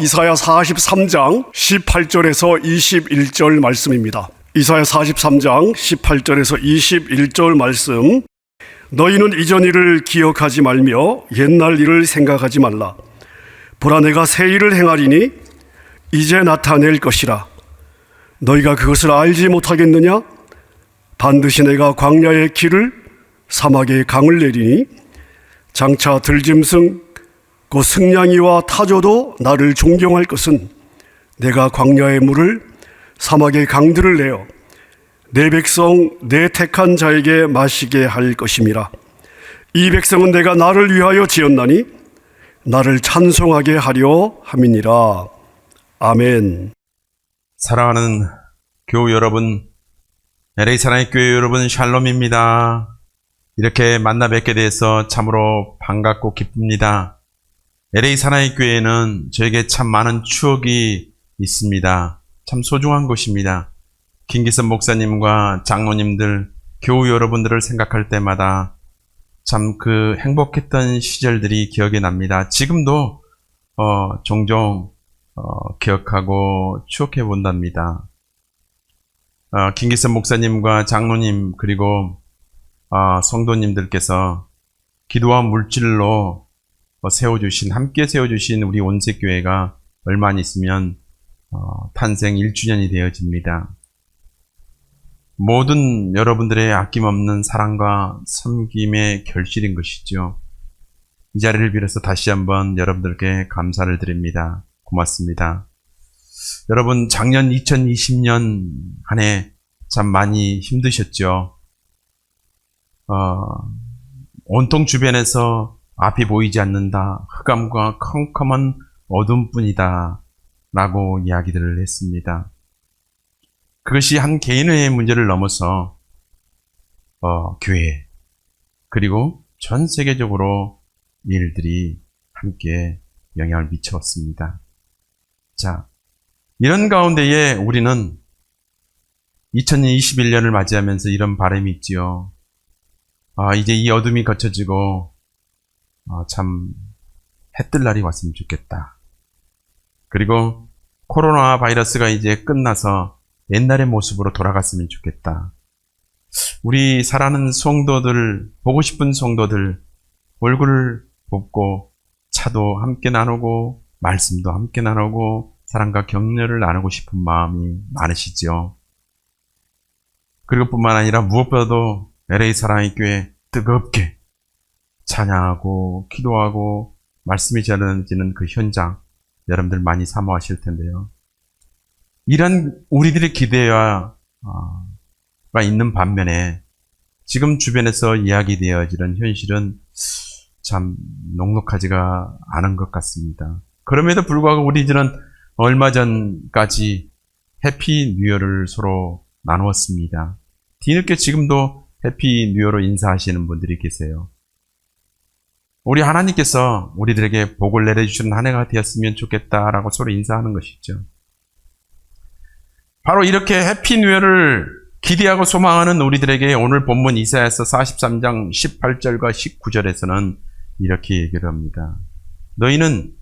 이사야 43장 18절에서 21절 말씀입니다. 이사야 43장 18절에서 21절 말씀. 너희는 이전 일을 기억하지 말며 옛날 일을 생각하지 말라. 보라, 내가 새 일을 행하리니 이제 나타낼 것이라. 너희가 그것을 알지 못하겠느냐? 반드시 내가 광야의 길을 사막의 강을 내리니 장차 들짐승 곧 승냥이와 타조도 나를 존경할 것은 내가 광야의 물을 사막의 강들을 내어 내 백성 내 택한 자에게 마시게 할 것임이라. 이 백성은 내가 나를 위하여 지었나니 나를 찬송하게 하려 함이니라. 아멘. 사랑하는 교우 여러분, LA 사랑의 교회 여러분, 샬롬입니다. 이렇게 만나 뵙게 돼서 참으로 반갑고 기쁩니다. LA 사랑의 교회는 저에게 참 많은 추억이 있습니다. 참 소중한 곳입니다. 김기선 목사님과 장로님들, 교우 여러분들을 생각할 때마다 참 그 행복했던 시절들이 기억이 납니다. 지금도 종종 기억하고 추억해 본답니다. 김기선 목사님과 장로님 그리고 성도님들께서 기도와 물질로 함께 세워주신 우리 온색교회가 얼마 안 있으면 탄생 1주년이 되어집니다. 모든 여러분들의 아낌없는 사랑과 섬김의 결실인 것이죠. 이 자리를 빌어서 다시 한번 여러분들께 감사를 드립니다. 고맙습니다. 여러분, 작년 2020년 한 해 참 많이 힘드셨죠. 온통 주변에서 앞이 보이지 않는다, 흑암과 컴컴한 어둠뿐이다 라고 이야기들을 했습니다. 그것이 한 개인의 문제를 넘어서 교회 그리고 전 세계적으로 일들이 함께 영향을 미쳤습니다. 자, 이런 가운데에 우리는 2021년을 맞이하면서 이런 바람이 있지요. 이제 이 어둠이 걷혀지고 참 해뜰 날이 왔으면 좋겠다. 그리고 코로나 바이러스가 이제 끝나서 옛날의 모습으로 돌아갔으면 좋겠다. 우리 사랑하는 성도들, 보고 싶은 성도들 얼굴을 보고 차도 함께 나누고 말씀도 함께 나누고 사랑과 격려를 나누고 싶은 마음이 많으시죠. 그리고 뿐만 아니라 무엇보다도 LA 사랑의 교회 뜨겁게 찬양하고 기도하고 말씀이 전해지는 그 현장, 여러분들 많이 사모하실 텐데요. 이런 우리들의 기대가 있는 반면에 지금 주변에서 이야기되어지는 현실은 참 녹록하지가 않은 것 같습니다. 그럼에도 불구하고 우리들은 얼마 전까지 해피 뉴이어를 서로 나누었습니다. 뒤늦게 지금도 해피 뉴이어로 인사하시는 분들이 계세요. 우리 하나님께서 우리들에게 복을 내려주시는 한 해가 되었으면 좋겠다라고 서로 인사하는 것이죠. 바로 이렇게 해피 뉴이어를 기대하고 소망하는 우리들에게 오늘 본문 이사야서 43장 18절과 19절에서는 이렇게 얘기를 합니다. 너희는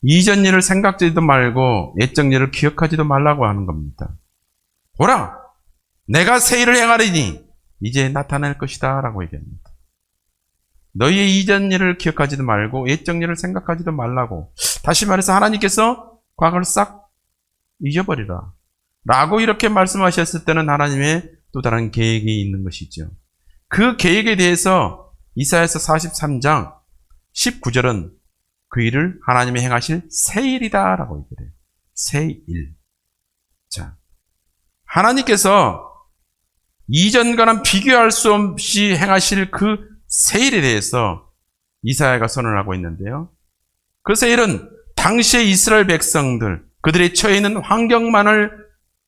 이전 일을 생각지도 말고 옛적 일을 기억하지도 말라고 하는 겁니다. 보라, 내가 새 일을 행하리니 이제 나타날 것이다 라고 얘기합니다. 너희의 이전 일을 기억하지도 말고 옛적 일을 생각하지도 말라고. 다시 말해서 하나님께서 과거를 싹 잊어버리라 라고 이렇게 말씀하셨을 때는 하나님의 또 다른 계획이 있는 것이죠. 그 계획에 대해서 이사야서 43장 19절은 그 일을 하나님이 행하실 새 일이다 라고 얘기해요. 새 일. 자, 하나님께서 이전과는 비교할 수 없이 행하실 그 새 일에 대해서 이사야가 선언하고 있는데요. 그 새 일은 당시의 이스라엘 백성들, 그들의 처해 있는 환경만을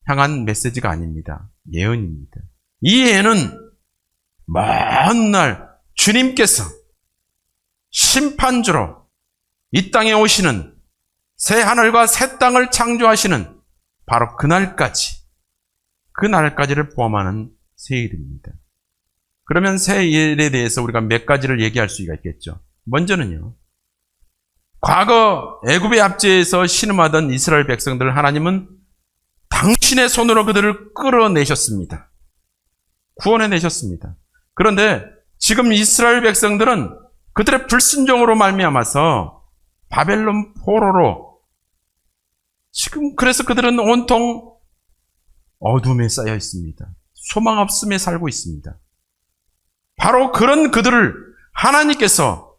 향한 메시지가 아닙니다. 예언입니다. 이 예언은 먼 날 주님께서 심판주로 이 땅에 오시는 새 하늘과 새 땅을 창조하시는 바로 그날까지를 포함하는 새 일입니다. 그러면 새 일에 대해서 우리가 몇 가지를 얘기할 수가 있겠죠. 먼저는요, 과거 애굽의 압제에서 신음하던 이스라엘 백성들을 하나님은 당신의 손으로 그들을 끌어내셨습니다. 구원해내셨습니다. 그런데 지금 이스라엘 백성들은 그들의 불순종으로 말미암아서 바벨론 포로로 지금 그래서 그들은 온통 어둠에 쌓여 있습니다. 소망 없음에 살고 있습니다. 바로 그런 그들을 하나님께서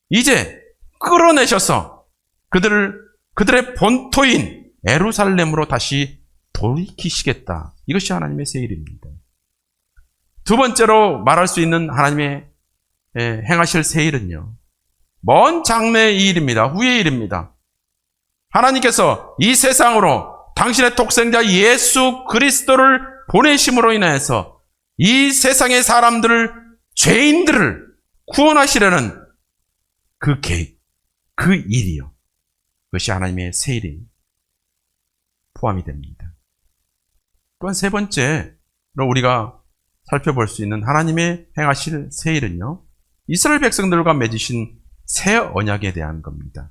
이제 끌어내셔서 그들의 본토인 예루살렘으로 다시 돌이키시겠다. 이것이 하나님의 새 일입니다. 두 번째로 말할 수 있는 하나님의 행하실 새 일은요, 먼 장래의 일입니다. 후의 일입니다. 하나님께서 이 세상으로 당신의 독생자 예수 그리스도를 보내심으로 인하여서 이 세상의 사람들을, 죄인들을 구원하시려는 그 계획, 그 일이요. 그것이 하나님의 새 일이 포함이 됩니다. 또한 세 번째로 우리가 살펴볼 수 있는 하나님의 행하실 새 일은요, 이스라엘 백성들과 맺으신 새 언약에 대한 겁니다.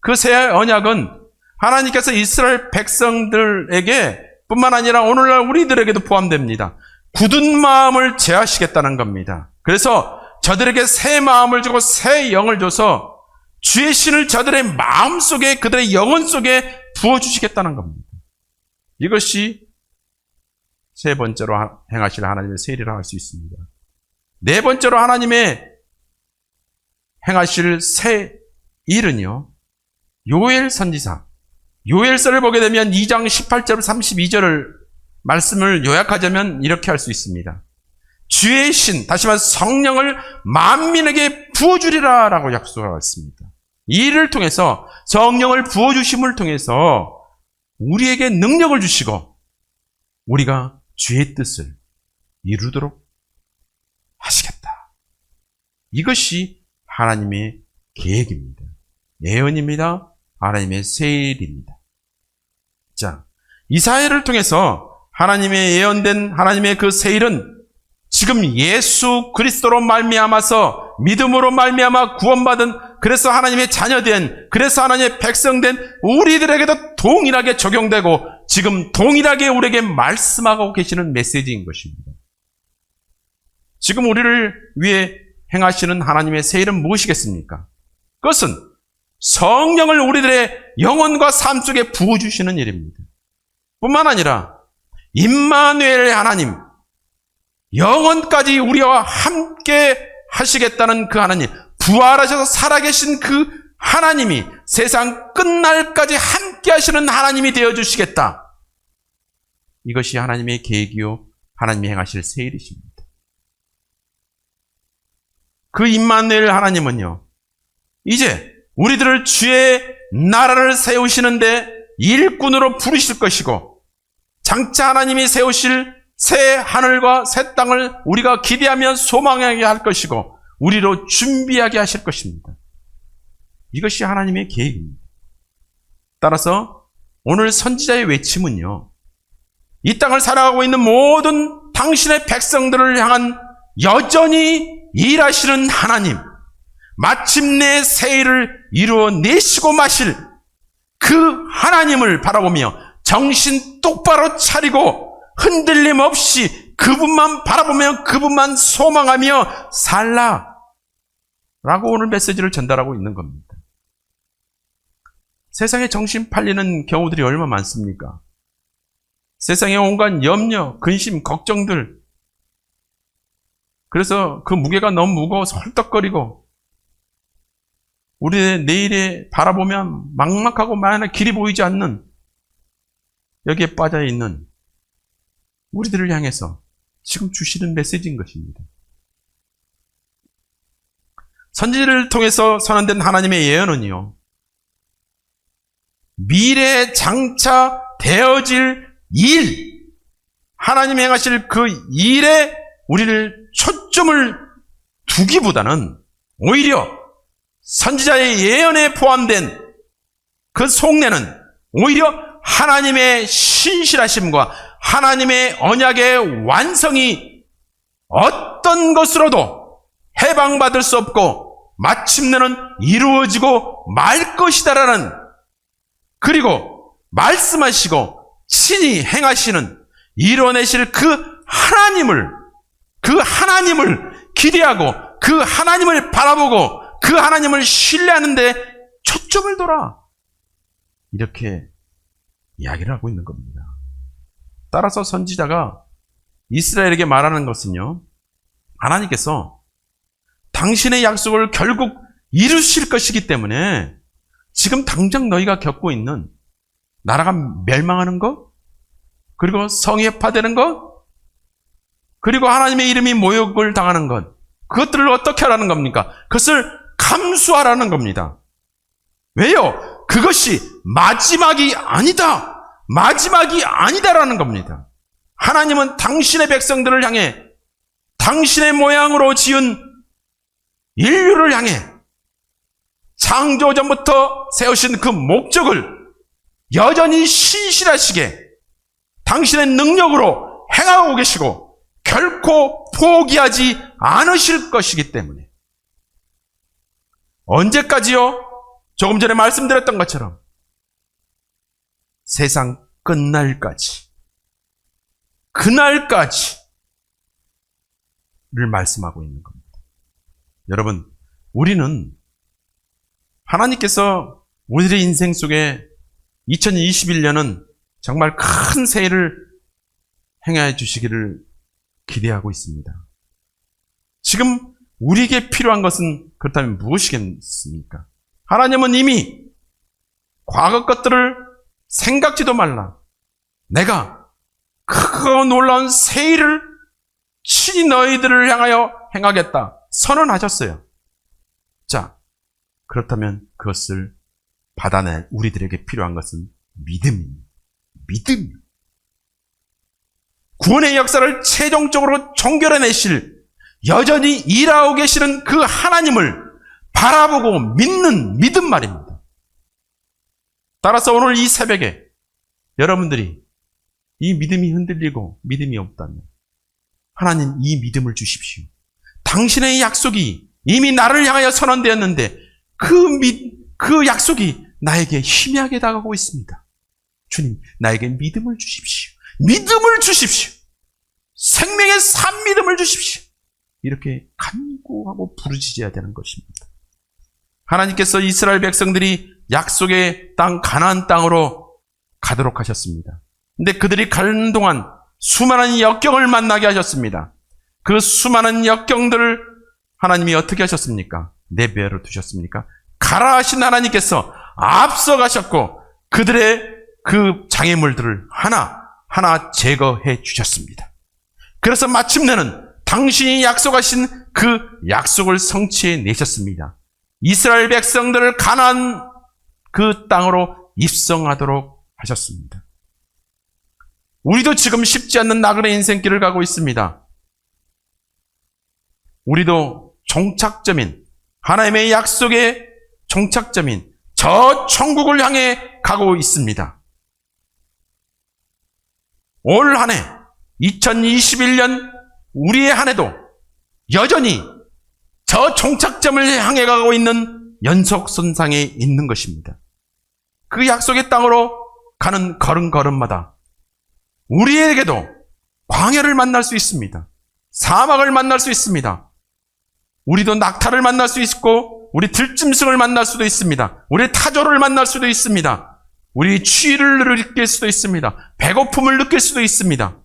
그 새 언약은 하나님께서 이스라엘 백성들에게 뿐만 아니라 오늘날 우리들에게도 포함됩니다. 굳은 마음을 제하시겠다는 겁니다. 그래서 저들에게 새 마음을 주고 새 영을 줘서 주의 신을 저들의 마음 속에, 그들의 영혼 속에 부어주시겠다는 겁니다. 이것이 세 번째로 행하실 하나님의 새 일이라고 할 수 있습니다. 네 번째로 하나님의 행하실 새 일은요, 요엘 선지사, 요엘서를 보게 되면 2장 18절 32절을 말씀을 요약하자면 이렇게 할 수 있습니다. 주의 신, 다시 말해서 성령을 만민에게 부어주리라 라고 약속하고 있습니다. 이 일을 통해서, 성령을 부어주심을 통해서 우리에게 능력을 주시고 우리가 주의 뜻을 이루도록 하시겠다. 이것이 하나님의 계획입니다. 예언입니다. 하나님의 새 일입니다. 자, 이사야를 통해서 하나님의 예언된 하나님의 그 새 일은 지금 예수 그리스도로 말미암아서, 믿음으로 말미암아 구원받은, 그래서 하나님의 자녀된, 그래서 하나님의 백성된 우리들에게도 동일하게 적용되고 지금 동일하게 우리에게 말씀하고 계시는 메시지인 것입니다. 지금 우리를 위해 행하시는 하나님의 새 일은 무엇이겠습니까? 그것은 성령을 우리들의 영혼과 삶 속에 부어주시는 일입니다. 뿐만 아니라 임마누엘의 하나님, 영원까지 우리와 함께 하시겠다는 그 하나님, 부활하셔서 살아계신 그 하나님이 세상 끝날까지 함께 하시는 하나님이 되어주시겠다. 이것이 하나님의 계획이요, 하나님이 행하실 새 일이십니다. 그 임마누엘 하나님은요, 이제 우리들을 주의 나라를 세우시는데 일꾼으로 부르실 것이고, 장차 하나님이 세우실 새 하늘과 새 땅을 우리가 기대하며 소망하게 할 것이고 우리로 준비하게 하실 것입니다. 이것이 하나님의 계획입니다. 따라서 오늘 선지자의 외침은요, 이 땅을 살아가고 있는 모든 당신의 백성들을 향한 여전히 일하시는 하나님, 마침내 새 일을 이루어내시고 마실 그 하나님을 바라보며 정신 똑바로 차리고 흔들림 없이 그분만 바라보며 그분만 소망하며 살라 라고 오늘 메시지를 전달하고 있는 겁니다. 세상에 정신 팔리는 경우들이 얼마나 많습니까? 세상에 온갖 염려, 근심, 걱정들, 그래서 그 무게가 너무 무거워서 헐떡거리고 우리의 내일에 바라보면 막막하고 만약 길이 보이지 않는, 여기에 빠져있는 우리들을 향해서 지금 주시는 메시지인 것입니다. 선지를 통해서 선언된 하나님의 예언은요, 미래에 장차 되어질 일, 하나님이 행하실 그 일에 우리를 초점을 두기보다는 오히려 선지자의 예언에 포함된 그 속내는 오히려 하나님의 신실하심과 하나님의 언약의 완성이 어떤 것으로도 해방받을 수 없고 마침내는 이루어지고 말 것이다라는, 그리고 말씀하시고 친히 행하시는 이뤄내실 그 하나님을 기대하고 그 하나님을 바라보고 그 하나님을 신뢰하는데 초점을 둬라. 이렇게 이야기를 하고 있는 겁니다. 따라서 선지자가 이스라엘에게 말하는 것은요, 하나님께서 당신의 약속을 결국 이루실 것이기 때문에 지금 당장 너희가 겪고 있는 나라가 멸망하는 것, 그리고 성이 해파되는 것, 그리고 하나님의 이름이 모욕을 당하는 것, 그것들을 어떻게 하라는 겁니까? 그것을 감수하라는 겁니다. 왜요? 그것이 마지막이 아니다. 마지막이 아니다라는 겁니다. 하나님은 당신의 백성들을 향해 당신의 모양으로 지은 인류를 향해 창조전부터 세우신 그 목적을 여전히 신실하시게 당신의 능력으로 행하고 계시고 결코 포기하지 않으실 것이기 때문에, 언제까지요? 조금 전에 말씀드렸던 것처럼 세상 끝날까지, 그날까지를 말씀하고 있는 겁니다. 여러분, 우리는 하나님께서 우리의 인생 속에 2021년은 정말 큰 새해를 행해 주시기를 기대하고 있습니다. 지금 우리에게 필요한 것은 그렇다면 무엇이겠습니까? 하나님은 이미 과거 것들을 생각지도 말라, 내가 크고 놀라운 새해를 친히 너희들을 향하여 행하겠다 선언하셨어요. 자, 그렇다면 그것을 받아낼 우리들에게 필요한 것은 믿음입니다. 믿음. 구원의 역사를 최종적으로 종결해내실, 여전히 일하고 계시는 그 하나님을 바라보고 믿는 믿음 말입니다. 따라서 오늘 이 새벽에 여러분들이 이 믿음이 흔들리고 믿음이 없다면 하나님, 이 믿음을 주십시오. 당신의 약속이 이미 나를 향하여 선언되었는데 그 약속이 나에게 희미하게 다가오고 있습니다. 주님, 나에게 믿음을 주십시오. 믿음을 주십시오. 생명의 산 믿음을 주십시오. 이렇게 간구하고 부르짖어야 되는 것입니다. 하나님께서 이스라엘 백성들이 약속의 땅 가나안 땅으로 가도록 하셨습니다. 근데 그들이 가는 동안 수많은 역경을 만나게 하셨습니다. 그 수많은 역경들을 하나님이 어떻게 하셨습니까? 내버려 두셨습니까? 가라 하신 하나님께서 앞서가셨고 그들의 그 장애물들을 하나하나 제거해 주셨습니다. 그래서 마침내는 당신이 약속하신 그 약속을 성취해 내셨습니다. 이스라엘 백성들을 가나안 그 땅으로 입성하도록 하셨습니다. 우리도 지금 쉽지 않는 나그네 인생길을 가고 있습니다. 우리도 종착점인, 하나님의 약속의 종착점인 저 천국을 향해 가고 있습니다. 올 한 해 2021년 우리의 한 해도 여전히 저 종착점을 향해 가고 있는 연속선상에 있는 것입니다. 그 약속의 땅으로 가는 걸음걸음마다 우리에게도 광야를 만날 수 있습니다. 사막을 만날 수 있습니다. 우리도 낙타를 만날 수 있고 우리 들짐승을 만날 수도 있습니다. 우리 타조를 만날 수도 있습니다. 우리 추위를 느낄 수도 있습니다. 배고픔을 느낄 수도 있습니다.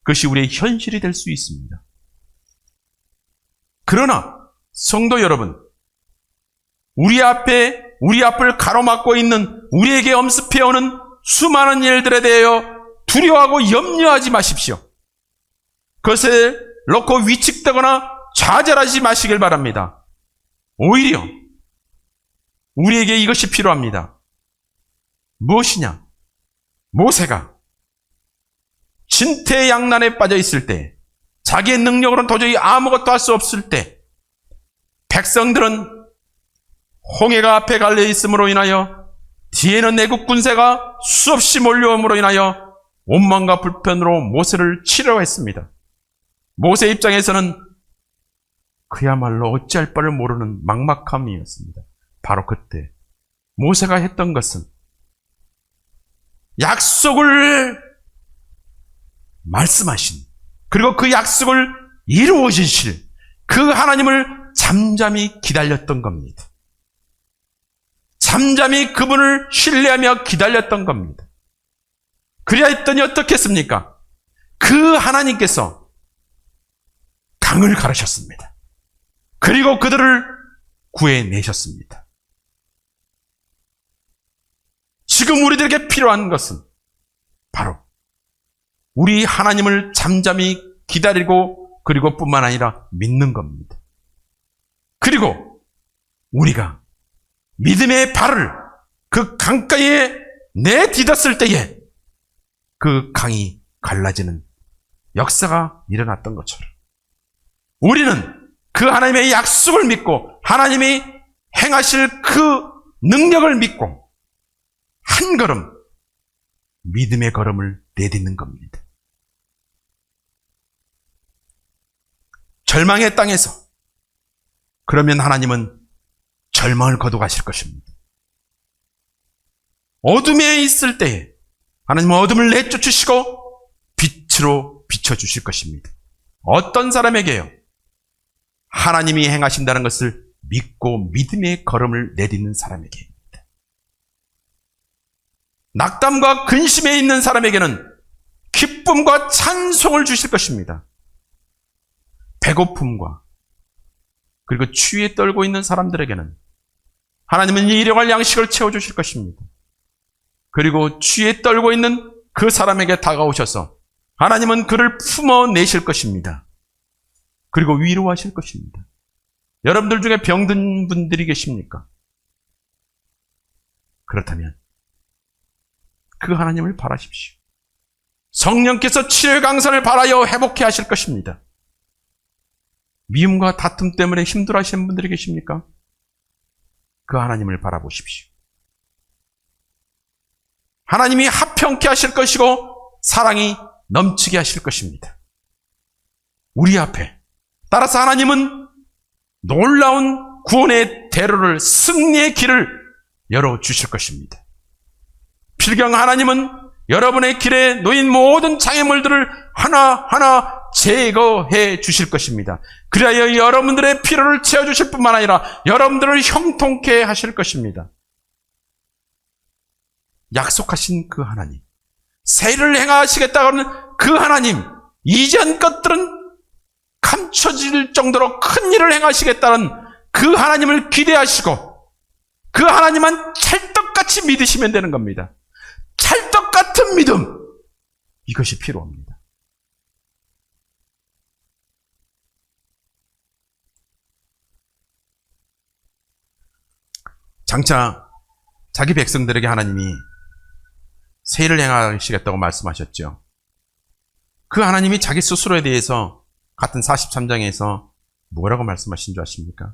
그것이 우리의 현실이 될 수 있습니다. 그러나 성도 여러분, 우리 앞을 가로막고 있는, 우리에게 엄습해오는 수많은 일들에 대하여 두려워하고 염려하지 마십시오. 그것에 놓고 위축되거나 좌절하지 마시길 바랍니다. 오히려 우리에게 이것이 필요합니다. 무엇이냐? 모세가 진퇴양난에 빠져 있을 때, 자기의 능력으로는 도저히 아무것도 할 수 없을 때, 백성들은 홍해가 앞에 갈려 있음으로 인하여 뒤에는 애국 군세가 수없이 몰려옴으로 인하여 원망과 불편으로 모세를 치려고 했습니다. 모세 입장에서는 그야말로 어찌할 바를 모르는 막막함이었습니다. 바로 그때 모세가 했던 것은 약속을 말씀하신, 그리고 그 약속을 이루어 주실 그 하나님을 잠잠히 기다렸던 겁니다. 잠잠히 그분을 신뢰하며 기다렸던 겁니다. 그래야 했더니 어떻겠습니까? 그 하나님께서 강을 가르셨습니다. 그리고 그들을 구해내셨습니다. 지금 우리들에게 필요한 것은 바로 우리 하나님을 잠잠히 기다리고 그리고 뿐만 아니라 믿는 겁니다. 그리고 우리가 믿음의 발을 그 강가에 내딛었을 때에 그 강이 갈라지는 역사가 일어났던 것처럼 우리는 그 하나님의 약속을 믿고 하나님이 행하실 그 능력을 믿고 한 걸음 믿음의 걸음을 내딛는 겁니다. 절망의 땅에서 그러면 하나님은 절망을 거둬가실 것입니다. 어둠에 있을 때에 하나님은 어둠을 내쫓으시고 빛으로 비춰주실 것입니다. 어떤 사람에게요? 하나님이 행하신다는 것을 믿고 믿음의 걸음을 내딛는 사람에게. 낙담과 근심에 있는 사람에게는 기쁨과 찬송을 주실 것입니다. 배고픔과 그리고 추위에 떨고 있는 사람들에게는 하나님은 일용할 양식을 채워주실 것입니다. 그리고 추위에 떨고 있는 그 사람에게 다가오셔서 하나님은 그를 품어내실 것입니다. 그리고 위로하실 것입니다. 여러분들 중에 병든 분들이 계십니까? 그렇다면 그 하나님을 바라십시오. 성령께서 치료의 강선을 발하여 회복해 하실 것입니다. 미움과 다툼 때문에 힘들어하시는 분들이 계십니까? 그 하나님을 바라보십시오. 하나님이 화평케 하실 것이고 사랑이 넘치게 하실 것입니다. 우리 앞에 따라서 하나님은 놀라운 구원의 대로를, 승리의 길을 열어주실 것입니다. 필경 하나님은 여러분의 길에 놓인 모든 장애물들을 하나하나 제거해 주실 것입니다. 그리하여 여러분들의 필요를 채워주실 뿐만 아니라 여러분들을 형통케 하실 것입니다. 약속하신 그 하나님, 세일을 행하시겠다고 하는 그 하나님, 이전 것들은 감춰질 정도로 큰 일을 행하시겠다는 그 하나님을 기대하시고 그 하나님만 찰떡같이 믿으시면 되는 겁니다. 찰떡 같은 믿음, 이것이 필요합니다. 장차 자기 백성들에게 하나님이 세일을 행하시겠다고 말씀하셨죠. 그 하나님이 자기 스스로에 대해서 같은 43장에서 뭐라고 말씀하신 줄 아십니까?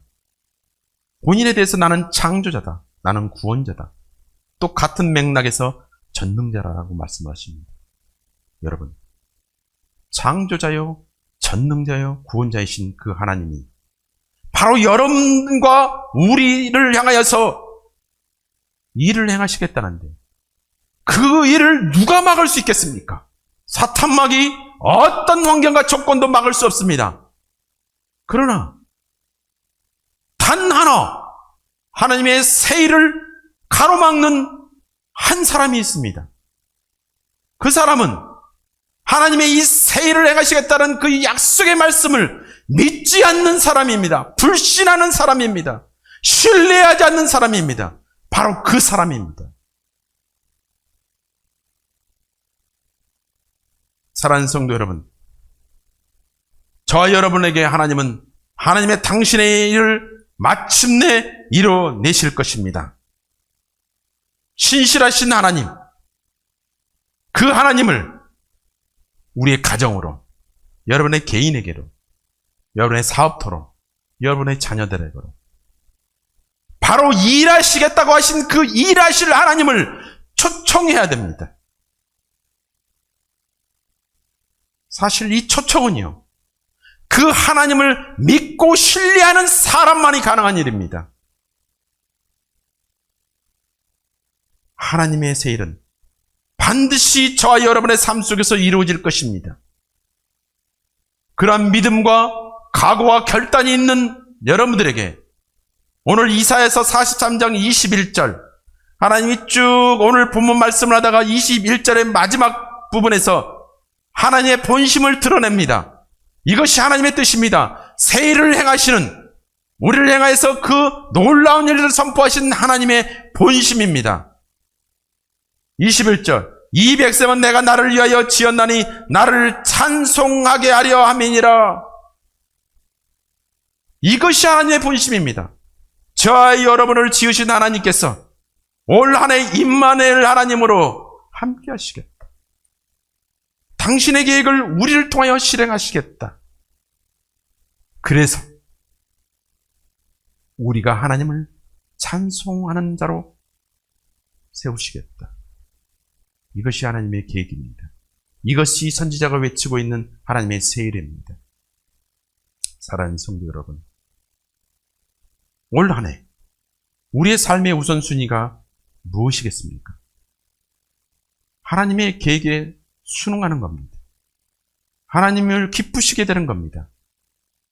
본인에 대해서 나는 창조자다, 나는 구원자다. 또 같은 맥락에서 전능자라고 말씀하십니다. 여러분, 창조자요, 전능자요, 구원자이신 그 하나님이 바로 여러분과 우리를 향하여서 일을 행하시겠다는데 그 일을 누가 막을 수 있겠습니까? 사탄막이 어떤 환경과 조건도 막을 수 없습니다. 그러나 단 하나 하나님의 새 일을 가로막는 한 사람이 있습니다. 그 사람은 하나님의 이 새 일을 행하시겠다는 그 약속의 말씀을 믿지 않는 사람입니다. 불신하는 사람입니다. 신뢰하지 않는 사람입니다. 바로 그 사람입니다. 사랑하는 성도 여러분, 저와 여러분에게 하나님은 하나님의 당신의 일을 마침내 이뤄내실 것입니다. 신실하신 하나님, 그 하나님을 우리의 가정으로, 여러분의 개인에게로, 여러분의 사업터로, 여러분의 자녀들에게로 바로 일하시겠다고 하신 그 일하실 하나님을 초청해야 됩니다. 사실 이 초청은요, 그 하나님을 믿고 신뢰하는 사람만이 가능한 일입니다. 하나님의 새 일은 반드시 저와 여러분의 삶 속에서 이루어질 것입니다. 그러한 믿음과 각오와 결단이 있는 여러분들에게 오늘 이사야서 43장 21절, 하나님이 쭉 오늘 본문 말씀을 하다가 21절의 마지막 부분에서 하나님의 본심을 드러냅니다. 이것이 하나님의 뜻입니다. 새 일을 행하시는, 우리를 행하여서 그 놀라운 일을 선포하신 하나님의 본심입니다. 21절, 이 백성은 내가 나를 위하여 지었나니 나를 찬송하게 하려 함이니라. 이것이 하나님의 본심입니다. 저와 여러분을 지으신 하나님께서 올 한 해 임마누엘 하나님으로 함께 하시겠다. 당신의 계획을 우리를 통하여 실행하시겠다. 그래서 우리가 하나님을 찬송하는 자로 세우시겠다. 이것이 하나님의 계획입니다. 이것이 선지자가 외치고 있는 하나님의 새 일입니다. 사랑하는 성도 여러분, 올 한 해 우리의 삶의 우선순위가 무엇이겠습니까? 하나님의 계획에 순응하는 겁니다. 하나님을 기쁘시게 되는 겁니다.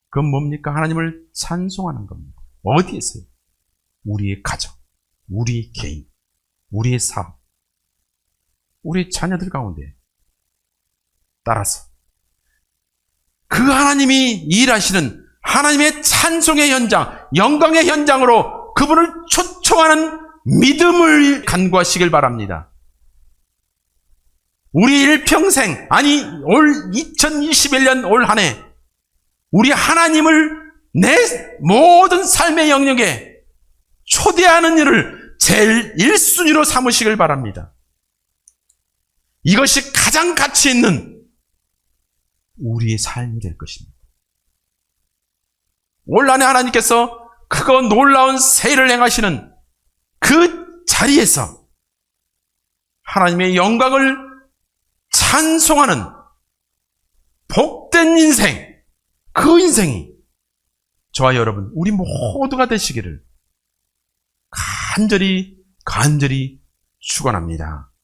그건 뭡니까? 하나님을 찬송하는 겁니다. 어디에서요? 우리의 가정, 우리 개인, 우리의 사업, 우리 자녀들 가운데. 따라서 그 하나님이 일하시는 하나님의 찬송의 현장, 영광의 현장으로 그분을 초청하는 믿음을 간구하시길 바랍니다. 우리 일평생, 아니 올 2021년 올 한 해 우리 하나님을 내 모든 삶의 영역에 초대하는 일을 제일 1순위로 삼으시길 바랍니다. 이것이 가장 가치 있는 우리의 삶이 될 것입니다. 올 한 해 하나님께서 크고 놀라운 새 일을 행하시는 그 자리에서 하나님의 영광을 찬송하는 복된 인생, 그 인생이 저와 여러분, 우리 모두가 되시기를 간절히 축원합니다.